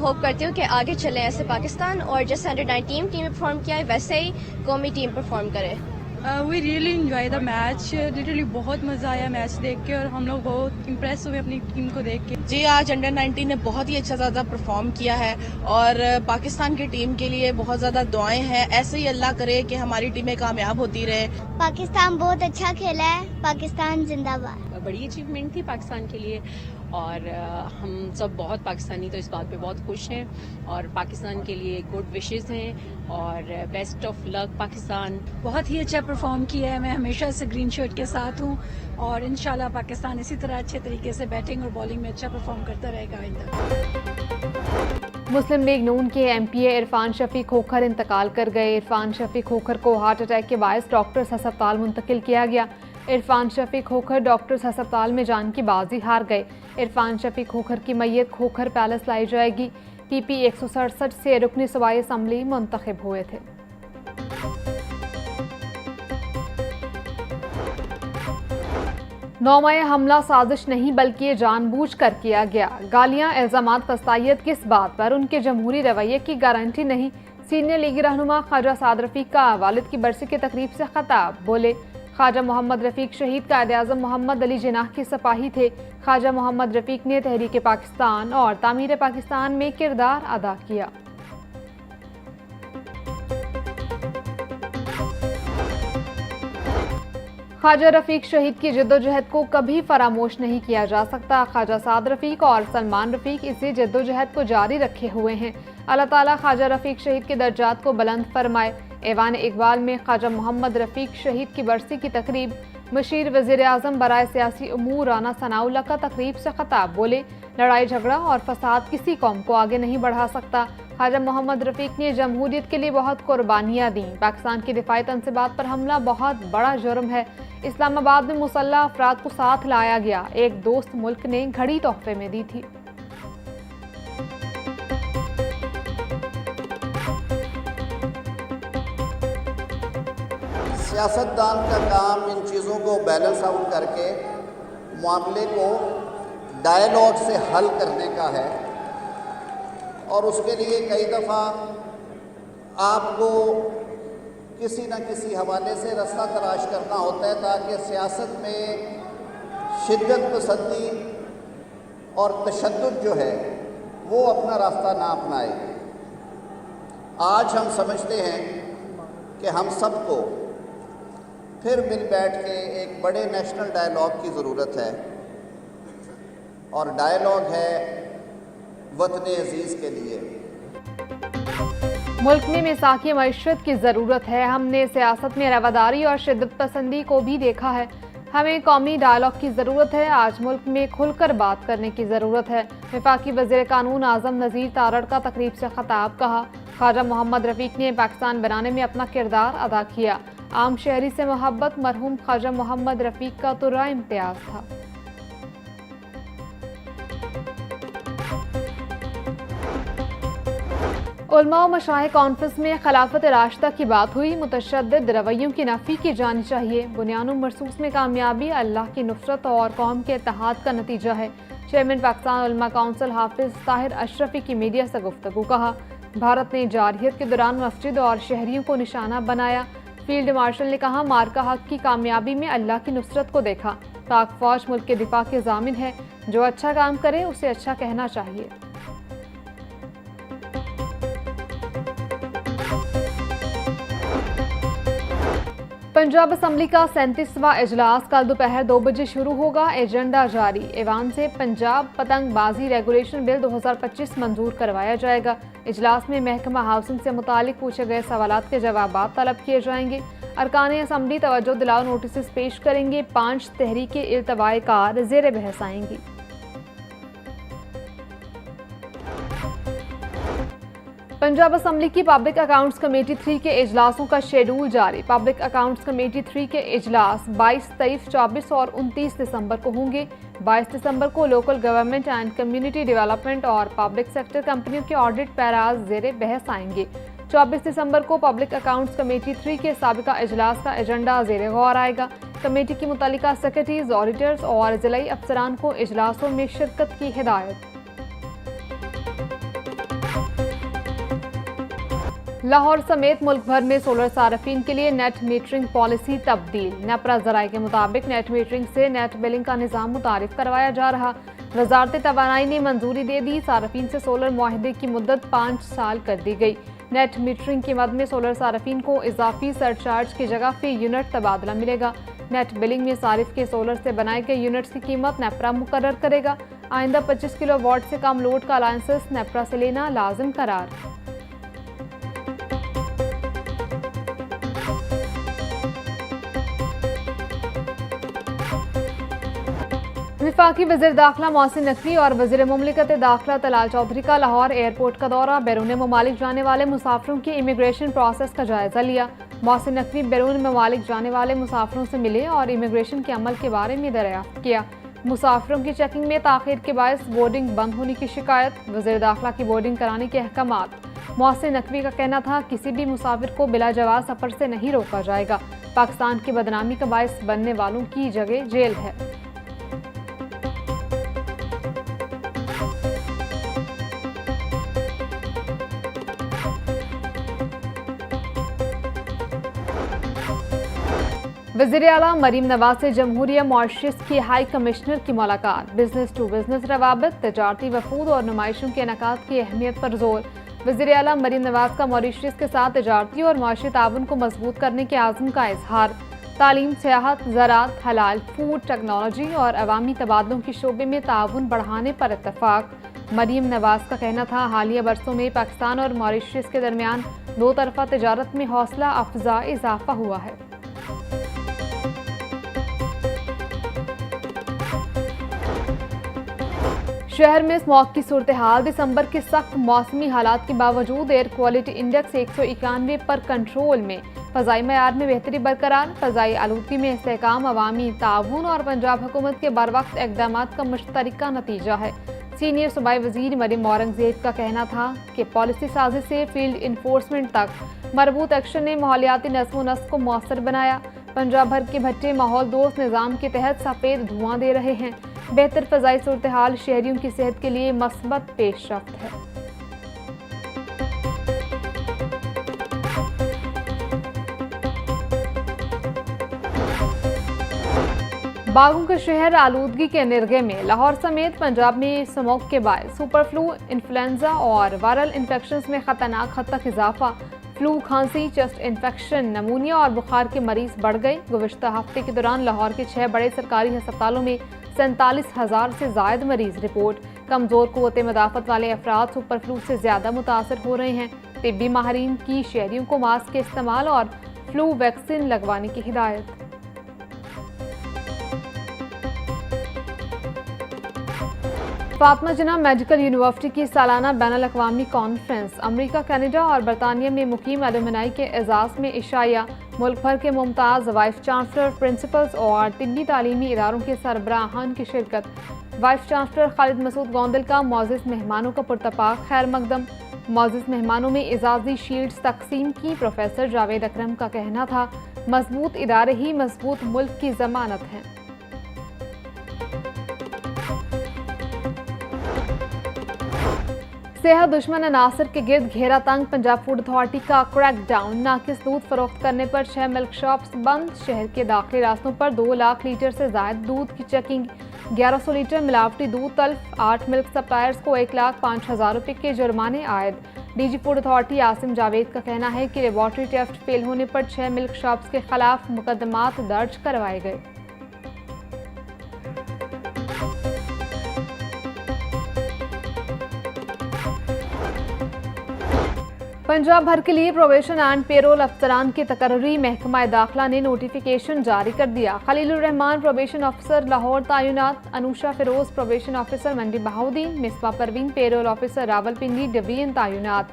Hope करती हूँ कि आगे चले ऐसे पाकिस्तान, और जैसे अंडर-19 टीम में परफॉर्म किया है वैसे ही कौमी टीम परफॉर्म करे। We really enjoy the match, literally बहुत मज़ा आया मैच देख के, और हम लोग बहुत इम्प्रेस हुए अपनी टीम को देख के। जी, आज अंडर-19 ने बहुत ही अच्छा ज़्यादा परफॉर्म किया है और पाकिस्तान की टीम के लिए बहुत ज़्यादा दुआएं हैं। ऐसे ही अल्लाह करे कि हमारी टीमें कामयाब होती रहे। पाकिस्तान बहुत अच्छा खेला है, पाकिस्तान जिंदाबाद। बड़ी अचीवमेंट थी पाकिस्तान के लिए, और हम सब बहुत पाकिस्तानी तो इस बात पे बहुत खुश हैं और पाकिस्तान के लिए गुड विशेस हैं और बेस्ट ऑफ लक पाकिस्तान। बहुत ही अच्छा परफॉर्म किया है, मैं हमेशा से ग्रीन शर्ट के साथ हूँ और इंशाल्लाह पाकिस्तान इसी तरह अच्छे तरीके से बैटिंग और बॉलिंग में अच्छा परफॉर्म करता रहेगा आइंदा। मुस्लिम लीग नून के एमपीए इरफान शफी खोखर इंतकाल कर गए। इरफान शफी खोखर को हार्ट अटैक के बायस डॉक्टर्स अस्पताल मुंतकिल किया गया। इरफान शफी खोखर डॉक्टर्स अस्पताल में जान की बाजी हार गए। इरफान शफी खोखर की मैयत खोखर पैलेस लाई जाएगी। पीपी 167 से रुकनी सूबाई असम्बली मुंतखब हुए थे। नौमाया हमला साजिश नहीं बल्कि जानबूझकर किया गया। गालियां, इल्जामात, फस्तायत किस बात पर? उनके जमहूरी रवैये की गारंटी नहीं। सीनियर लीगी रहनुमा ख्वाजा साद रफीक का वालिद की बरसी की तकरीब से खताब। बोले, ख्वाजा मोहम्मद रफीक शहीद कायद-ए-आज़म मोहम्मद अली जिनाह के सिपाही थे। ख्वाजा मोहम्मद रफीक ने तहरीक पाकिस्तान और तामीर पाकिस्तान में किरदार अदा किया। ख्वाजा रफीक शहीद की जद्दोजहद को कभी फरामोश नहीं किया जा सकता। ख्वाजा साद रफीक और सलमान रफीक इसी जद्दोजहद को जारी रखे हुए हैं। अल्लाह ताला ख्वाजा रफीक शहीद के दर्जात को बुलंद फरमाए। ऐवान इकबाल में ख्वाजा मोहम्मद रफीक शहीद की बरसी की तकरीब। मशीर वज़ीर आज़म बराए सियासी उमूर राना सनाउल्लाह का तकरीब से खताब। बोले, लड़ाई झगड़ा और फसाद किसी कौम को आगे नहीं बढ़ा सकता। ख्वाजा मोहम्मद रफीक ने जमहूरियत के लिए बहुत कुर्बानियाँ दी। पाकिस्तान की दिफाई तंसीबात पर हमला बहुत बड़ा जुर्म है। इस्लामाबाद में मुसल्लह अफराद को साथ लाया गया। एक दोस्त मुल्क ने घड़ी तोहफे में दी थी। सियासतदान का काम इन चीज़ों को बैलेंस आउट करके मामले को डायलॉग से हल करने का है, और उसके लिए कई दफ़ा आपको किसी न किसी हवाले से रास्ता तलाश करना होता है ताकि सियासत में शिद्दत पसंदी और तशद्दुद जो है वो अपना रास्ता ना अपनाए। आज हम समझते हैं कि हम सबको फिर मिल बैठ के एक बड़े नेशनल डायलॉग की ज़रूरत है, और डायलॉग है वतन अजीज़ के लिए। मुल्क में मिसाकी मईशत की ज़रूरत है। हमने सियासत में रवादारी और शिद्दत पसंदी को भी देखा है। हमें कौमी डायलॉग की ज़रूरत है। आज मुल्क में खुलकर बात करने की ज़रूरत है। वफाकी वज़ीर कानून आज़म नज़ीर तारड़ का तकरीब से खताब। कहा, ख्वाजा मोहम्मद रफीक ने पाकिस्तान बनाने में अपना किरदार अदा किया। आम शहरी से मोहब्बत मरहूम ख्वाजा मोहम्मद रफीक का तुर्रा इम्तियाज़ था। उलमा व मशाइख कॉन्फ्रेंस में खिलाफत राशिदा की बात हुई। मुतशद्दिद रवैयों की नफ़ी की जानी चाहिए। बुनियानुम मरसूस में कामयाबी अल्लाह की नुसरत और कौम के इत्तेहाद का नतीजा है। चेयरमैन पाकिस्तान उलमा काउंसिल हाफिज ताहिर अशरफी की मीडिया से गुफ्तगू। कहा, भारत ने जारहियत के दौरान मस्जिद और शहरियों को निशाना बनाया। फील्ड मार्शल ने कहा, मार्का हक की कामयाबी में अल्लाह की नुसरत को देखा। पाक फौज मुल्क के दिफा के ज़ामिन है। जो अच्छा काम करे उसे अच्छा कहना चाहिए। पंजाब असम्बली का 37वां इजलास कल दोपहर 2 बजे शुरू होगा। एजेंडा जारी। ऐवान से पंजाब पतंगबाजी रेगुलेशन बिल 2025 मंजूर करवाया जाएगा। इजलास में महकमा हाउसिंग से मुतालिक पूछे गए सवालात के जवाब तलब किए जाएंगे। अरकान असम्बली तवज्जो दिलाओ नोटिस पेश करेंगे। 5 तहरीकें इल्तवाए कार ज़ेर बहस आएंगी। पंजाब असम्बली की पब्लिक अकाउंट्स कमेटी 3 के इजलासों का शेड्यूल जारी। पब्लिक अकाउंट्स कमेटी 3 के इजलास 22, 23, 24 और 29 दिसंबर को होंगे। 22 दिसंबर को local government and community development और पब्लिक सेक्टर कंपनियों के ऑडिट पैराज ज़ेर बहस आएंगे। 24 दिसंबर को पब्लिक अकाउंट्स कमेटी 3 के साबिका इजलास का एजेंडा ज़ेर गौर आएगा। कमेटी की मुतल्लिका सेक्रेटरीज, ऑडिटर्स और ज़िलाई अफसरान को इजलासों में शिरकत की हिदायत। लाहौर समेत मुल्क भर में सोलर सार्फिन के लिए नेट मीटरिंग पॉलिसी तब्दील। नेपरा ज़राए के मुताबिक नेट मीटरिंग से नेट बिलिंग का निज़ाम मुतारिफ करवाया जा रहा। वजारत तवानाई ने मंजूरी दे दी। सार्फिन से सोलर मुआहदे की मुद्दत 5 साल कर दी गई। नेट मीटरिंग की मद में सोलर सार्फिन को इजाफी सरचार्ज की जगह फी यूनिट तबादला मिलेगा। नेट बिलिंग में सारिफ के सोलर से बनाए गए यूनिट्स की कीमत नेपरा मुकर्रर करेगा। आइंदा 25 किलो वाट से कम लोड का अलायंसेस नेपरा से लेना लाजिम करार। वफाकी वज़ीर दाखिला मोहसिन नकवी और वज़ीर मुमलिकत दाखिला तलाल चौधरी का लाहौर एयरपोर्ट का दौरा। बैरून ममालिक जाने वाले मुसाफिरों की इमिग्रेशन प्रोसेस का जायजा लिया। मोहसिन नकवी बैरून ममालिक जाने वाले मुसाफिरों से मिले और इमिग्रेशन के अमल के बारे में दरियाफ्त किया। मुसाफिरों की चेकिंग में ताखीर के बायस बोर्डिंग बंद होने की शिकायत। वज़ीर दाखिला की बोर्डिंग कराने के अहकामात। मोहसिन नकवी का कहना था किसी भी मुसाफिर को बिला जवाब सफर से नहीं रोका जाएगा। पाकिस्तान की बदनामी का बायस बनने वालों की जगह जेल है। वज़ीर आला मरीम नवाज से जमहूरिया मॉरिशस की हाई कमिश्नर की मुलाकात। बिजनेस टू बिजनेस रवाबत, तजारती वफूद और नुमाइशों के इनेकाद की अहमियत पर जोर। वज़ीर आला मरीम नवाज का मॉरिशस के साथ तजारती और माशी ताउन को मजबूत करने के आज़म का इजहार। तालीम, सियाहत, ज़राअत, हलाल फूड, टेक्नोलॉजी और अवामी तबादलों के शोबे में ताउन बढ़ाने पर इत्तफाक। मरीम नवाज का कहना था हालिया बरसों में पाकिस्तान और मॉरिशस के दरमियान दो तरफा तजारत में हौसला अफजा इजाफा हुआ है। शहर में स्मॉग की सूरत हाल। दिसंबर के सख्त मौसमी हालात के बावजूद एयर क्वालिटी इंडेक्स 191 पर कंट्रोल में। फ़ज़ाई मयार में बेहतरी बरकरार। फ़ज़ाई आलूदगी में इस्तेहकाम अवामी ताउन और पंजाब हुकूमत के बरवक्त इक़दामात का मुश्तरका नतीजा है। सीनियर सूबाई वज़ीर मरीम औरंगज़ेब का कहना था कि पॉलिसी साजी से फील्ड इन्फोर्समेंट तक मरबूत एक्शन ने माहौलियाती नज़्म व नस्क को मौसर बनाया। पंजाब भर के भट्टे माहौल दोस्त निज़ाम के तहत सफ़ेद धुआं दे रहे हैं। बेहतर फ़ज़ाई सूरत हाल शहरियों की सेहत के लिए मस्बत पेशरफ्त है। बागों का शहर आलूदगी के निर्गे में। लाहौर समेत पंजाब में स्मोक के बायस सुपर फ्लू, इन्फ्लुएंजा और वायरल इन्फेक्शंस में खतरनाक हद तक इजाफा। फ्लू, खांसी, चेस्ट इन्फेक्शन, नमूनिया और बुखार के मरीज बढ़ गए। गुज़िश्ता हफ्ते के दौरान लाहौर के 6 बड़े सरकारी अस्पतालों में 47,000 से ज़ायद मरीज रिपोर्ट। कमज़ोर क़ुव्वत मदाफ़त वाले अफराद सुपर फ्लू से ज़्यादा मुतासर हो रहे हैं। तिब्बी माहिरीन की शहरियों को मास्क के इस्तेमाल और फ्लू वैक्सीन लगवाने की हिदायत। फातिमा जिन्ना मेडिकल यूनिवर्सिटी की सालाना बैनुल-अक़वामी कॉन्फ्रेंस। अमरीका, कनाडा और बरतानिया में मुकीम एलुमनाई के एजाज़ में इशाया। मुल्क भर के मुमताज़ वाइस चांसलर, प्रिंसिपल्स और तिब्बी तालीमी इदारों के सरबराहान की शिरकत। वाइस चांसलर खालिद मसूद गोंदल का मौजूद मेहमानों का पुरतपाक खैर मकदम। मौजूद मेहमानों में एजाज़ी शील्ड्स तकसीम की। प्रोफेसर जावेद अकरम का कहना था मजबूत इदारे ही मजबूत मुल्क की ज़मानत हैं। सेहत दुश्मन अनासर के गिर्द घेरा तंग। पंजाब फूड अथॉरिटी का क्रैकडाउन। नाकिस दूध फरोख्त करने पर 6 मिल्क शॉप्स बंद। शहर के दाखिली रास्तों पर 2 लाख लीटर से जायद दूध की चेकिंग। 1100 लीटर मिलावटी दूध तल्फ। 8 मिल्क सप्लायर्स को 1,05,000 रुपये के जुर्माने आयद। DG food authority Asim Javed का कहना है कि लेबॉर्ट्री टेस्ट फेल होने पर 6 मिल्क शॉप्स के खिलाफ मुकदमात दर्ज करवाए गए। पंजाब भर के लिए प्रोबेशन एंड पेरोल अफसरान के तकर्री। महकमा दाखिला ने नोटिफिकेशन जारी कर दिया। खलीलुर रहमान प्रोबेशन ऑफिसर लाहौर तैनात। Anusha Feroz probation officer Mandi Bahauddin. Misbah Parveen parole officer Rawalpindi division तैनात।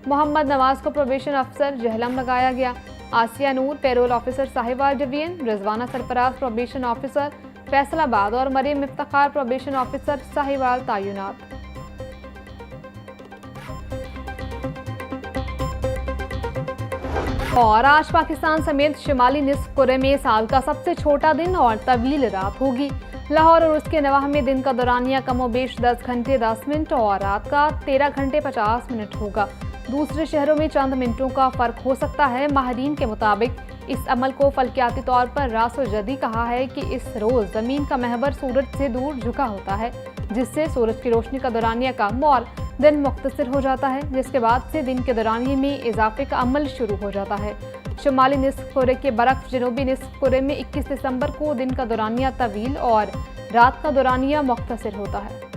मोहम्मद नवाज को प्रोबेशन ऑफिसर जहलम लगाया गया। Asiya Noor parole officer Sahiwal division. Rizwana Sarfraz probation officer Faisalabad और मरीम इफ्तिखार प्रोबेशन ऑफिसर साहिवाल तैनात। और आज पाकिस्तान समेत शिमाली निस्फ कुरे में साल का सबसे छोटा दिन और तवील रात होगी। लाहौर और उसके नवाह में दिन का दौरानिया कमोबेश 10 घंटे 10 मिनट और रात का 13 घंटे 50 मिनट होगा। दूसरे शहरों में चंद मिनटों का फर्क हो सकता है। माहिरीन के मुताबिक इस अमल को फल्कियाती तौर पर रासो-जदी कहा है कि इस रोज जमीन का महवर सूरज से दूर झुका होता है, जिससे सूरज की रोशनी का दौरानिया कम और दिन मुख्तसर हो जाता है, जिसके बाद से दिन के दौरानिये में इजाफे का अमल शुरू हो जाता है। शुमाली निस्फ कुरे के बरक्स जनूबी निस्फ कुरे में 21 दिसंबर को दिन का दौरानिया तवील और रात का दौरानिया मुख्तसर होता है।